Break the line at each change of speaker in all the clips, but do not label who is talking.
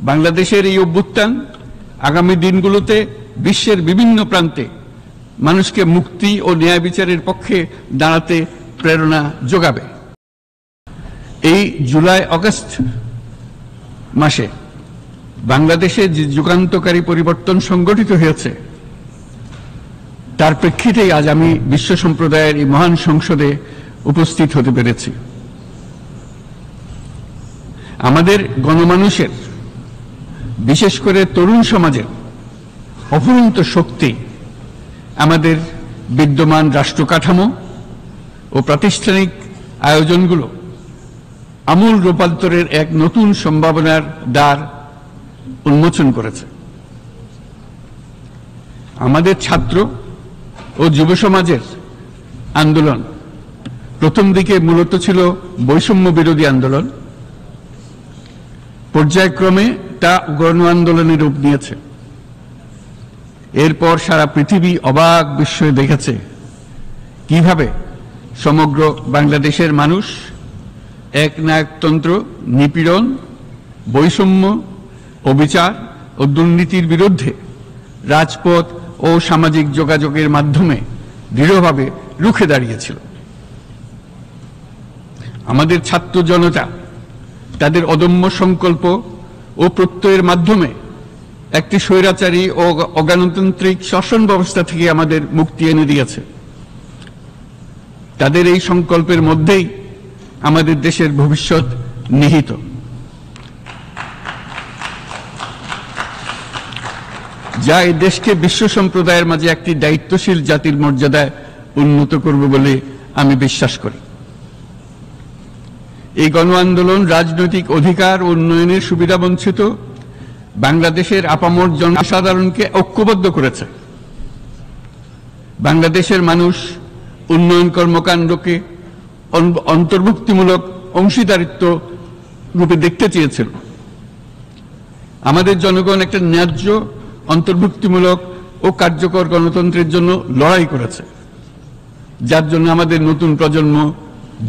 বাংলাদেশের এই অভ্যুত্থান আগামী দিনগুলোতে বিশ্বের বিভিন্ন প্রান্তে মানুষকে মুক্তি ও ন্যায় বিচারের পক্ষে দাঁড়াতে প্রেরণা যোগাবে। এই জুলাই আগস্ট মাসে বাংলাদেশে যে যুগান্তকারী পরিবর্তন সংগঠিত হয়েছে তার প্রেক্ষিতেই আজ আমি বিশ্ব সম্প্রদায়ের এই মহান সংসদে উপস্থিত হতে পেরেছি। আমাদের গণমানুষের, বিশেষ করে তরুণ সমাজের অফুরন্ত শক্তি আমাদের বিদ্যমান রাষ্ট্র কাঠামো ও প্রাতিষ্ঠানিক আয়োজনগুলো আমূল রূপান্তরের এক নতুন সম্ভাবনার দ্বার উন্মোচন করেছে। আমাদের ছাত্র ও যুব সমাজের আন্দোলন প্রথম দিকে মূলত ছিল বৈষম্য বিরোধী আন্দোলন, পর্যায়ক্রমে তা গণ আন্দোলনের রূপ নিয়েছে। এরপর সারা পৃথিবী অবাক বিস্ময়ে দেখেছে কিভাবে সমগ্র বাংলাদেশের মানুষ একনায়কতন্ত্র, নিপীড়ন, বৈষম্য, অবিচার ও দুর্নীতির বিরুদ্ধে রাজপথ ও সামাজিক যোগাযোগের মাধ্যমে দৃঢ়ভাবে রুখে দাঁড়িয়েছিল। আমাদের ছাত্র জনতা তাদের অদম্য সংকল্প ও প্রত্যয়ের মাধ্যমে একটি স্বৈরাচারী ও অগণতান্ত্রিক শাসন ব্যবস্থা থেকে আমাদের মুক্তি এনে দিয়েছে। তাদের এই সংকল্পের মধ্যেই আমাদের দেশের ভবিষ্যৎ নিহিত। যা এই দেশকে বিশ্ব সম্প্রদায়ের মাঝে একটি দায়িত্বশীল জাতির মর্যাদায় উন্নত করবে বলে আমি বিশ্বাস করি। এই গণ আন্দোলন রাজনৈতিক অধিকার ও উন্নয়নের সুবিধা বঞ্চিত বাংলাদেশের আপামর জনসাধারণকে ঐক্যবদ্ধ করেছে। বাংলাদেশের মানুষ উন্নয়ন কর্মকাণ্ডকে অন্তর্ভুক্তিমূলক অংশীদারিত্ব রূপে দেখতে চেয়েছিল। আমাদের জনগণ একটা ন্যায্য, অন্তর্ভুক্তিমূলক ও কার্যকর গণতন্ত্রের জন্য লড়াই করেছে, যার জন্য আমাদের নতুন প্রজন্ম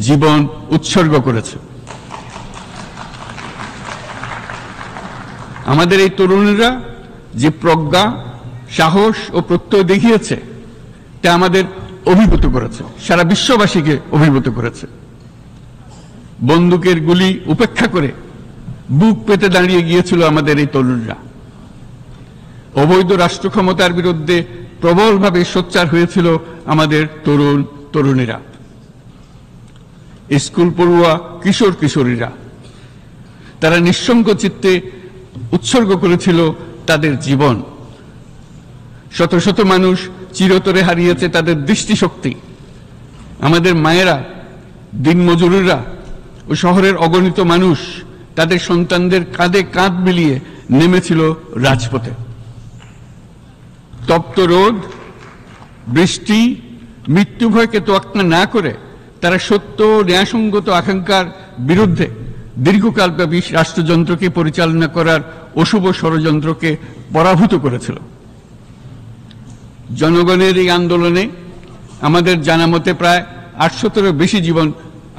জীবন উৎসর্গ করেছে। আমাদের এই তরুণীরা যে প্রজ্ঞা, সাহস ও প্রত্যয় দেখিয়েছে তা আমাদের অভিভূত করেছে, সারা বিশ্ববাসীকে অভিভূত করেছে। বন্দুকের গুলি উপেক্ষা করে বুক পেতে দাঁড়িয়ে গিয়েছিল আমাদের এই তরুণরা। অবৈধ রাষ্ট্র ক্ষমতার বিরুদ্ধে প্রবলভাবে সোচ্চার হয়েছিল আমাদের তরুণ তরুণীরা, স্কুল পড়ুয়া কিশোর কিশোরীরা। তারা নিঃসঙ্গ চিত্তে উৎসর্গ করেছিল তাদের জীবন। শত শত মানুষ চিরতরে হারিয়েছে তাদের দৃষ্টিশক্তি। আমাদের মায়েরা, দিনমজুররা ও শহরের অগণিত মানুষ তাদের সন্তানদের কাঁধে কাঁধ মিলিয়ে নেমেছিল রাজপথে। তপ্ত রোদ, বৃষ্টি, মৃত্যু ভয়কে তোয়াক্কা না করে তারা সত্য ও ন্যায়সঙ্গত আকাঙ্ক্ষার বিরুদ্ধে দীর্ঘকালব্যাপী রাষ্ট্রযন্ত্রকে পরিচালনা করার অশুভ ষড়যন্ত্রকে পরাভূত করেছিল। জনগণের এই আন্দোলনে আমাদের জানা মতে প্রায় 800-এরও বেশি জীবন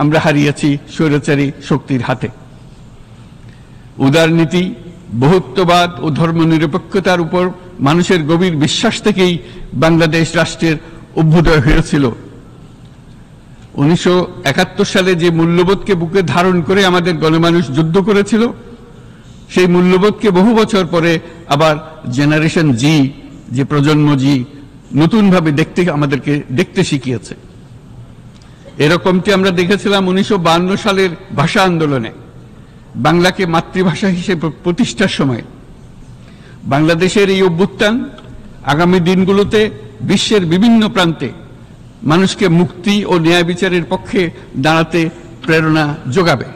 আমরা হারিয়েছি স্বৈরাচারী শক্তির হাতে। উদারনীতি, বহুত্ববাদ ও ধর্মনিরপেক্ষতার উপর মানুষের গভীর বিশ্বাস থেকেই বাংলাদেশ রাষ্ট্রের অভ্যুদয় হয়েছিল। 1971 সালে যে মূল্যবোধকে বুকে ধারণ করে আমাদের গণমানুষ যুদ্ধ করেছিল, সেই মূল্যবোধকে বহু বছর পরে আবার জেনারেশন জি, যে প্রজন্ম জি, নতুনভাবে আমাদেরকে দেখতে শিখিয়েছে। এরকমটি আমরা দেখেছিলাম 1952 সালের ভাষা আন্দোলনে, বাংলাকে মাতৃভাষা হিসেবে প্রতিষ্ঠার সময়। বাংলাদেশের এই অভ্যুত্থান আগামী দিনগুলোতে বিশ্বের বিভিন্ন প্রান্তে মানুষকে মুক্তি ও ন্যায় বিচারের পক্ষে দাঁড়াতে প্রেরণা যোগাবে।